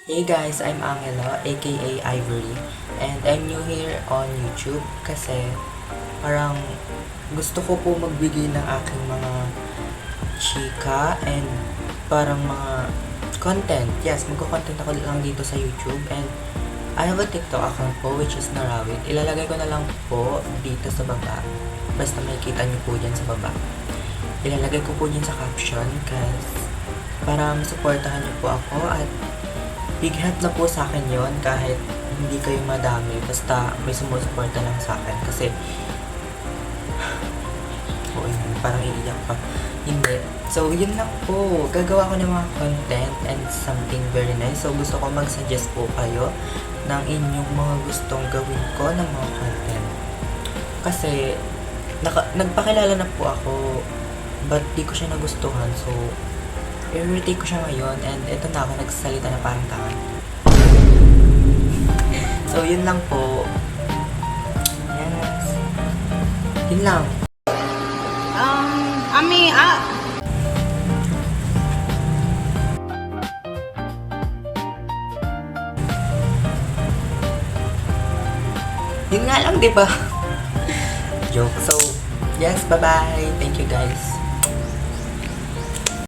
Hey guys, I'm Angela, aka Ivory, and I'm new here on YouTube kasi parang gusto ko po magbigay ng aking mga chika and parang mga content. Yes, magko-content ako lang dito sa YouTube and I have a TikTok account po which is Narawit. Ilalagay ko na lang po dito sa baba. Basta makikita niyo po dyan sa baba. Ilalagay ko po dyan sa caption kasi para masuportahan niyo po ako at big help na po sa akin yon kahit hindi kayo madami. Basta may sumusuporta lang sa akin. Kasi, oh, yun, parang iiyak pa. Hindi. So, yun lang po. Gagawa ko ng mga content and something very nice. So, gusto ko mag-suggest po kayo ng inyong mga gustong gawin ko ng mga content. Kasi, nagpakilala na po ako but di ko siya nagustuhan. So, i-retake ko siya ngayon and eto na ako nagsasalita na parang tangan. So, yun lang po. Yes. Yun lang. Ami, Yun nga lang, di ba? Joke. So, yes, bye-bye. Thank you, guys.